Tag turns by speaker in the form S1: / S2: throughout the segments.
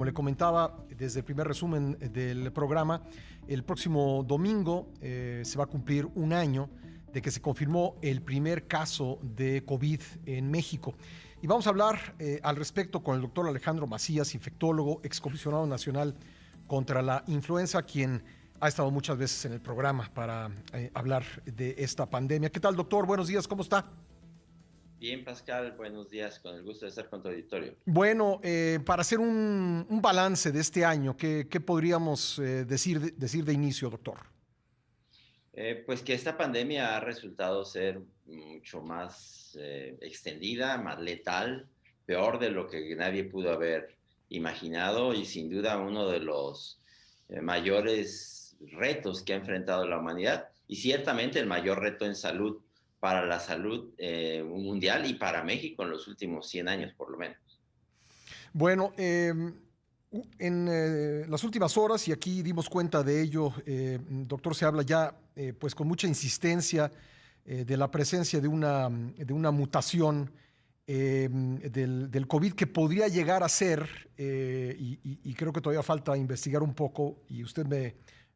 S1: Como le comentaba desde el primer resumen del programa, el próximo domingo se va a cumplir un año de que se confirmó el primer caso de COVID en México. Y vamos a hablar al respecto con el doctor Alejandro Macías, infectólogo, excomisionado nacional contra la influenza, quien ha estado muchas veces en el programa para hablar de esta pandemia. ¿Qué tal, doctor? Buenos días, ¿cómo está?
S2: Bien, Pascal, buenos días, con el gusto de estar con tu auditorio.
S1: Bueno, para hacer un balance de este año, ¿qué podríamos decir de inicio, doctor?
S2: Pues que esta pandemia ha resultado ser mucho más extendida, más letal, peor de lo que nadie pudo haber imaginado y sin duda uno de los mayores retos que ha enfrentado la humanidad y ciertamente el mayor reto en salud para la salud mundial y para México en los últimos 100 años por lo menos.
S1: Bueno, en las últimas horas, y aquí dimos cuenta de ello, doctor, se habla ya pues con mucha insistencia de la presencia de una mutación del COVID que podría llegar a ser, y creo que todavía falta investigar un poco, y usted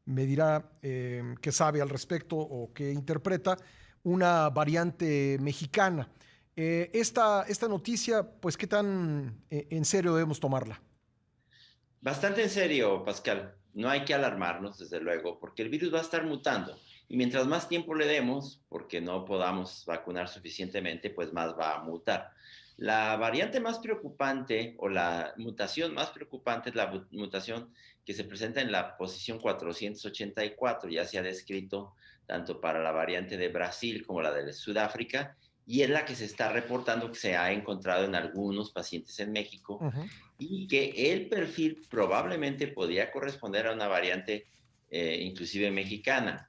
S1: me dirá qué sabe al respecto o qué interpreta, una variante mexicana. Esta noticia, pues, ¿qué tan en serio debemos tomarla?
S2: Bastante en serio, Pascal. No hay que alarmarnos, desde luego, porque el virus va a estar mutando. Y mientras más tiempo le demos, porque no podamos vacunar suficientemente, pues más va a mutar. La variante más preocupante o la mutación más preocupante es la mutación que se presenta en la posición 484. Ya se ha descrito tanto para la variante de Brasil como la de Sudáfrica, y es la que se está reportando que se ha encontrado en algunos pacientes en México
S1: Ujú.
S2: y que el perfil probablemente podría corresponder a una variante inclusive mexicana.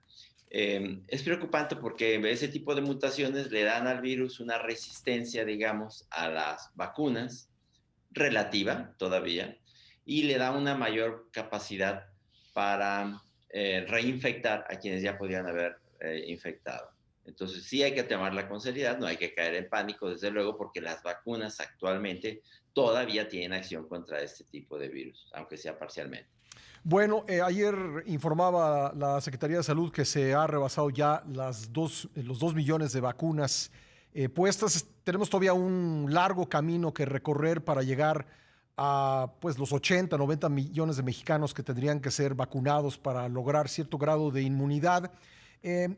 S2: Es preocupante porque ese tipo de mutaciones le dan al virus una resistencia, digamos, a las vacunas, relativa todavía, y le da una mayor capacidad para reinfectar a quienes ya podían haber infectado. Entonces sí hay que tomarla con seriedad, no hay que caer en pánico, desde luego, porque las vacunas actualmente todavía tienen acción contra este tipo de virus, aunque sea parcialmente.
S1: Bueno, ayer informaba la Secretaría de Salud que se ha rebasado ya los 2 millones de vacunas puestas. Tenemos todavía un largo camino que recorrer para llegar a pues, los 80, 90 millones de mexicanos que tendrían que ser vacunados para lograr cierto grado de inmunidad.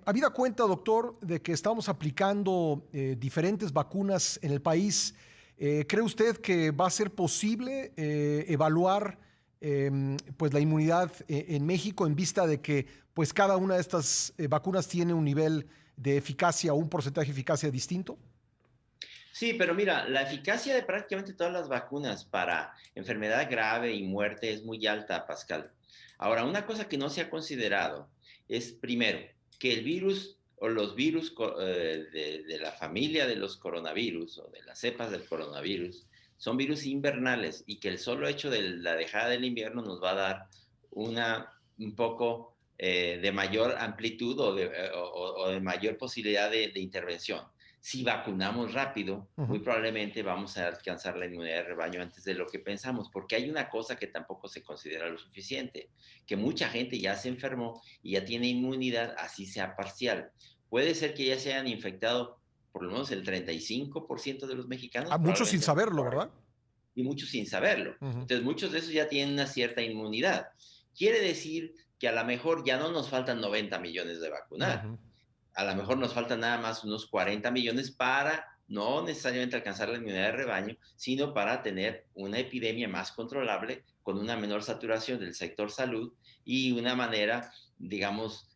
S1: Habida cuenta, doctor, de que estamos aplicando diferentes vacunas en el país, ¿cree usted que va a ser posible evaluar pues la inmunidad en México en vista de que pues cada una de estas vacunas tiene un nivel de eficacia o un porcentaje de eficacia distinto?
S2: Sí, pero mira, la eficacia de prácticamente todas las vacunas para enfermedad grave y muerte es muy alta, Pascal. Ahora, una cosa que no se ha considerado es, primero, que el virus o los virus de la familia de los coronavirus o de las cepas del coronavirus son virus invernales y que el solo hecho de la dejada del invierno nos va a dar un poco de mayor amplitud o de mayor posibilidad de intervención. Si vacunamos rápido, muy
S1: Ujú.
S2: probablemente vamos a alcanzar la inmunidad de rebaño antes de lo que pensamos, porque hay una cosa que tampoco se considera lo suficiente, que mucha gente ya se enfermó y ya tiene inmunidad, así sea parcial. Puede ser que ya se hayan infectado por lo menos el 35% de los
S1: A
S2: mexicanos,
S1: muchos sin
S2: probablemente más
S1: saberlo,
S2: todavía,
S1: ¿verdad?
S2: y muchos sin saberlo.
S1: Ujú.
S2: Entonces, muchos de esos ya tienen una cierta inmunidad. Quiere decir que a lo mejor ya no nos faltan 90 millones de vacunar,
S1: Ujú.
S2: a lo mejor nos faltan nada más unos 40 millones para no necesariamente alcanzar la inmunidad de rebaño, sino para tener una epidemia más controlable, con una menor saturación del sector salud y una manera, digamos,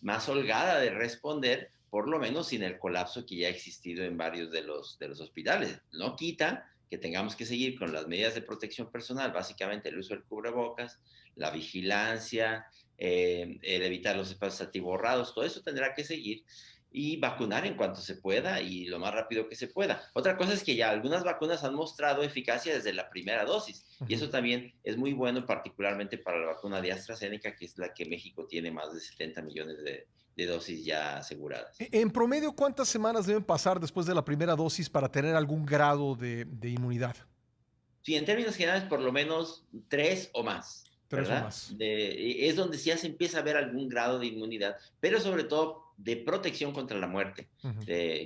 S2: más holgada de responder, por lo menos sin el colapso que ya ha existido en varios de los hospitales. No quita que tengamos que seguir con las medidas de protección personal, básicamente el uso del cubrebocas, la vigilancia, el evitar los espacios atiborrados, todo eso tendrá que seguir y vacunar en cuanto se pueda y lo más rápido que se pueda. Otra cosa es que ya algunas vacunas han mostrado eficacia desde la primera dosis y
S1: Ujú.
S2: eso también es muy bueno, particularmente para la vacuna de AstraZeneca, que es la que México tiene más de 70 millones de dosis ya aseguradas.
S1: En promedio, ¿cuántas semanas deben pasar después de la primera dosis para tener algún grado de inmunidad?
S2: Sí, en términos generales, por lo menos 3 o más,
S1: Tres o
S2: ¿verdad?
S1: más.
S2: Es donde ya se empieza a ver algún grado de inmunidad, pero sobre todo de protección contra la muerte,
S1: Ujú.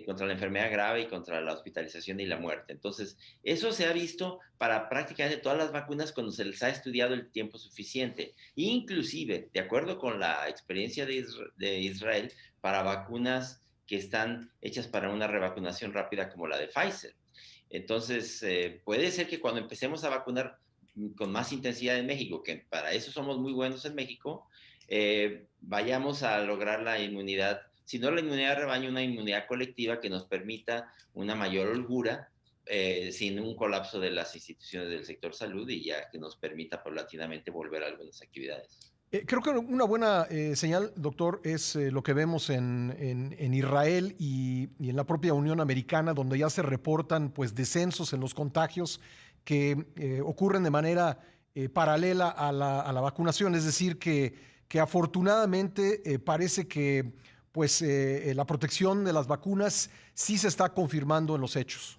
S2: contra la enfermedad grave y contra la hospitalización y la muerte. Entonces, eso se ha visto para prácticamente todas las vacunas cuando se les ha estudiado el tiempo suficiente. Inclusive, de acuerdo con la experiencia de Israel, para vacunas que están hechas para una revacunación rápida como la de Pfizer. Entonces, puede ser que cuando empecemos a vacunar con más intensidad en México, que para eso somos muy buenos en México, vayamos a lograr la inmunidad, si no la inmunidad de rebaño, una inmunidad colectiva que nos permita una mayor holgura, sin un colapso de las instituciones del sector salud y ya que nos permita paulatinamente volver a algunas actividades.
S1: Creo que una buena señal, doctor, es lo que vemos en Israel y en la propia Unión Americana, donde ya se reportan pues descensos en los contagios que ocurren de manera paralela a la vacunación. Es decir, que afortunadamente parece que pues la protección de las vacunas sí se está confirmando en los hechos.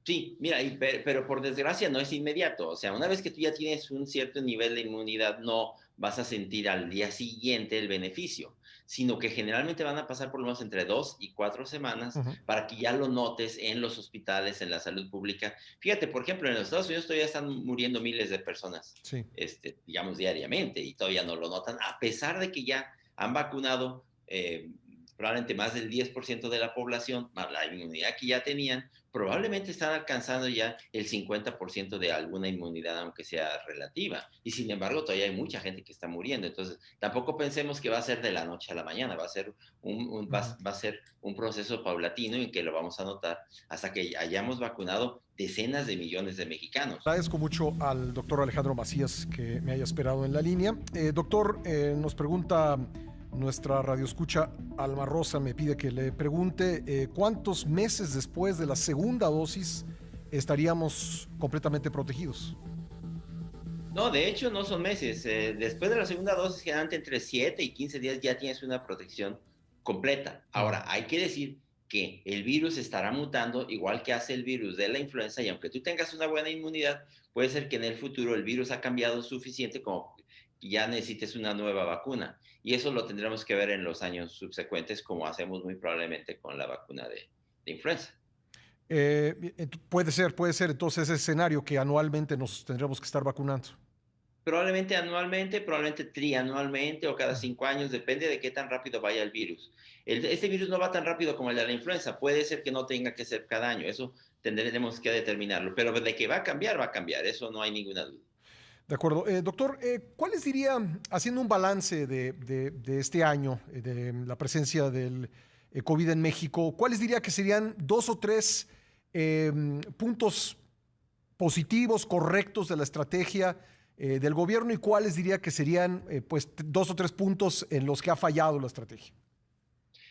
S2: Sí, mira, pero por desgracia no es inmediato. O sea, una vez que tú ya tienes un cierto nivel de inmunidad, no vas a sentir al día siguiente el beneficio, sino que generalmente van a pasar por lo menos entre 2 y 4 semanas
S1: Ujú.
S2: para que ya lo notes en los hospitales, en la salud pública. Fíjate, por ejemplo, en los Estados Unidos todavía están muriendo miles de personas,
S1: Sí.
S2: digamos, diariamente, y todavía no lo notan, a pesar de que ya han vacunado probablemente más del 10% de la población, más la inmunidad que ya tenían, probablemente están alcanzando ya el 50% de alguna inmunidad, aunque sea relativa. Y sin embargo, todavía hay mucha gente que está muriendo. Entonces, tampoco pensemos que va a ser de la noche a la mañana, va a ser
S1: Ujú.
S2: va a ser un proceso paulatino en que lo vamos a notar hasta que hayamos vacunado decenas de millones de mexicanos.
S1: Agradezco mucho al doctor Alejandro Macías que me haya esperado en la línea. Doctor, nos pregunta nuestra radioescucha Alma Rosa, me pide que le pregunte cuántos meses después de la segunda dosis estaríamos completamente protegidos.
S2: No, de hecho no son meses. Después de la segunda dosis, generalmente entre 7 y 15 días ya tienes una protección completa.
S1: Ujú.
S2: Ahora, hay que decir que el virus estará mutando igual que hace el virus de la influenza y aunque tú tengas una buena inmunidad, puede ser que en el futuro el virus ha cambiado suficiente como que ya necesites una nueva vacuna. Y eso lo tendremos que ver en los años subsecuentes, como hacemos muy probablemente con la vacuna de influenza.
S1: Puede ser entonces ese escenario que anualmente nos tendremos que estar vacunando.
S2: Probablemente anualmente, probablemente trianualmente o cada
S1: Ujú.
S2: 5 años, depende de qué tan rápido vaya el virus. Este virus no va tan rápido como el de la influenza, puede ser que no tenga que ser cada año, eso tendremos que determinarlo, pero de que va a cambiar, eso no hay ninguna duda.
S1: De acuerdo. Doctor, ¿cuáles diría, haciendo un balance de este año, de la presencia del COVID en México, cuáles diría que serían dos o tres puntos positivos, correctos de la estrategia del gobierno y cuáles diría que serían pues dos o tres puntos en los que ha fallado la estrategia?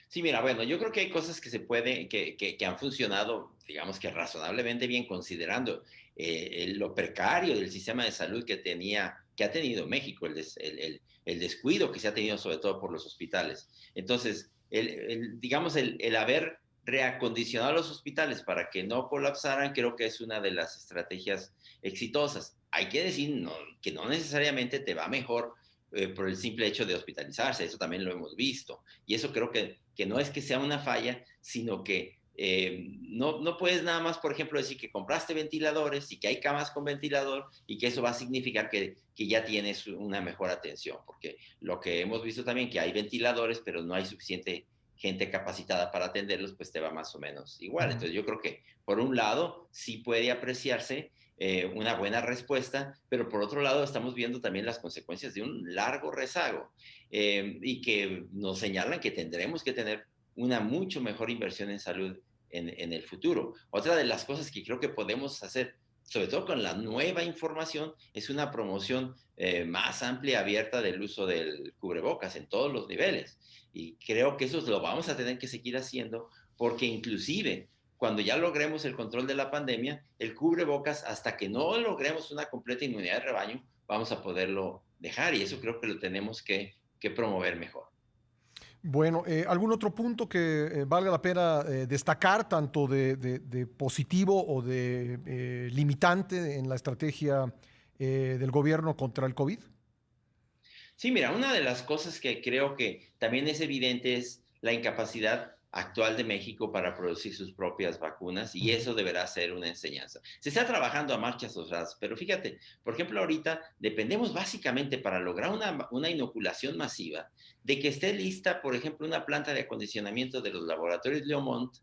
S2: Sí, mira, bueno, yo creo que hay cosas que se pueden, que han funcionado, digamos que razonablemente bien, considerando lo precario del sistema de salud que ha tenido México, el descuido que se ha tenido sobre todo por los hospitales. Entonces, digamos, el haber reacondicionado los hospitales para que no colapsaran, creo que es una de las estrategias exitosas. Hay que decir que no necesariamente te va mejor por el simple hecho de hospitalizarse, eso también lo hemos visto. Y eso creo que no es que sea una falla, sino que no puedes nada más, por ejemplo, decir que compraste ventiladores y que hay camas con ventilador y que eso va a significar que ya tienes una mejor atención, porque lo que hemos visto también que hay ventiladores, pero no hay suficiente gente capacitada para atenderlos, pues te va más o menos igual.
S1: Ujú.
S2: Entonces yo creo que por un lado sí puede apreciarse una buena respuesta, pero por otro lado estamos viendo también las consecuencias de un largo rezago y que nos señalan que tendremos que tener una mucho mejor inversión en salud en el futuro. Otra de las cosas que creo que podemos hacer, sobre todo con la nueva información, es una promoción más amplia, abierta del uso del cubrebocas en todos los niveles. Y creo que eso lo vamos a tener que seguir haciendo porque inclusive cuando ya logremos el control de la pandemia, el cubrebocas, hasta que no logremos una completa inmunidad de rebaño, vamos a poderlo dejar y eso creo que lo tenemos que promover mejor.
S1: Bueno, ¿algún otro punto que valga la pena destacar, tanto de positivo o de limitante en la estrategia del gobierno contra el COVID?
S2: Sí, mira, una de las cosas que creo que también es evidente es la incapacidad actual de México para producir sus propias vacunas y
S1: Ujú,
S2: eso deberá ser una enseñanza. Se está trabajando a marchas forzadas, pero fíjate, por ejemplo, ahorita dependemos básicamente para lograr una inoculación masiva de que esté lista, por ejemplo, una planta de acondicionamiento de los laboratorios Leomont,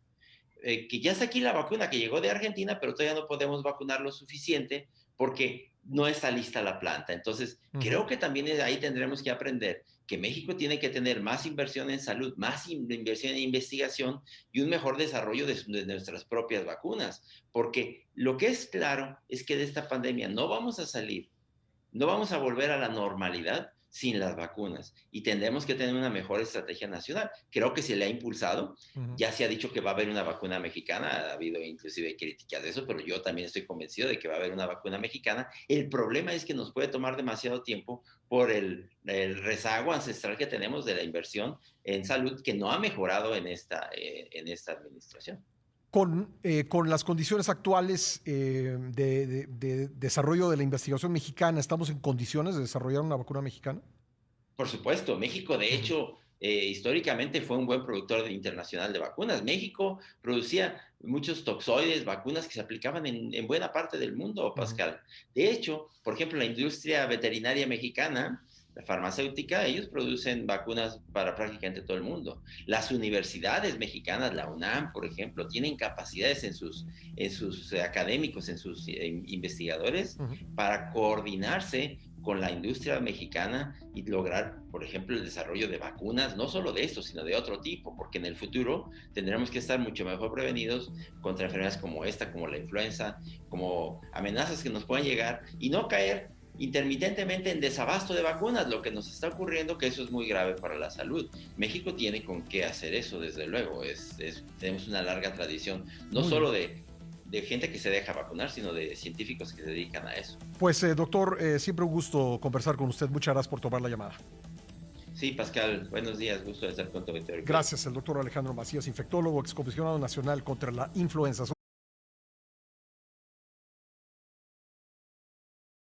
S2: que ya está aquí la vacuna que llegó de Argentina, pero todavía no podemos vacunar lo suficiente porque no está lista la planta. Entonces,
S1: ujú.
S2: creo que también ahí tendremos que aprender que México tiene que tener más inversión en salud, más inversión en investigación y un mejor desarrollo de nuestras propias vacunas, porque lo que es claro es que de esta pandemia no vamos a salir, no vamos a volver a la normalidad sin las vacunas y tendremos que tener una mejor estrategia nacional. Creo que se le ha impulsado,
S1: Ujú.
S2: ya se ha dicho que va a haber una vacuna mexicana, ha habido inclusive críticas de eso, pero yo también estoy convencido de que va a haber una vacuna mexicana. El problema es que nos puede tomar demasiado tiempo por el rezago ancestral que tenemos de la inversión en salud que no ha mejorado en esta administración.
S1: Con las condiciones actuales de desarrollo de la investigación mexicana, ¿estamos en condiciones de desarrollar una vacuna mexicana?
S2: Por supuesto, México de
S1: Ujú,
S2: hecho históricamente fue un buen productor internacional de vacunas. México producía muchos toxoides, vacunas que se aplicaban en buena parte del mundo,
S1: ujú,
S2: Pascal. De hecho, por ejemplo, la industria veterinaria mexicana, la farmacéutica, ellos producen vacunas para prácticamente todo el mundo. Las universidades mexicanas, la UNAM, por ejemplo, tienen capacidades en sus académicos, en sus investigadores,
S1: ujú.
S2: para coordinarse con la industria mexicana y lograr, por ejemplo, el desarrollo de vacunas, no solo de esto, sino de otro tipo, porque en el futuro tendremos que estar mucho mejor prevenidos contra enfermedades como esta, como la influenza, como amenazas que nos puedan llegar y no caer intermitentemente en desabasto de vacunas, lo que nos está ocurriendo, que eso es muy grave para la salud. México tiene con qué hacer eso, desde luego. Tenemos una larga tradición, no
S1: Muy bien.
S2: solo de gente que se deja vacunar, sino de científicos que se dedican a eso.
S1: Pues, doctor, siempre un gusto conversar con usted. Muchas gracias por tomar la llamada.
S2: Sí, Pascal, buenos días, gusto de estar con tu auditorio. Cuídate.
S1: Gracias, el doctor Alejandro Macías, infectólogo, excomisionado nacional contra la influenza.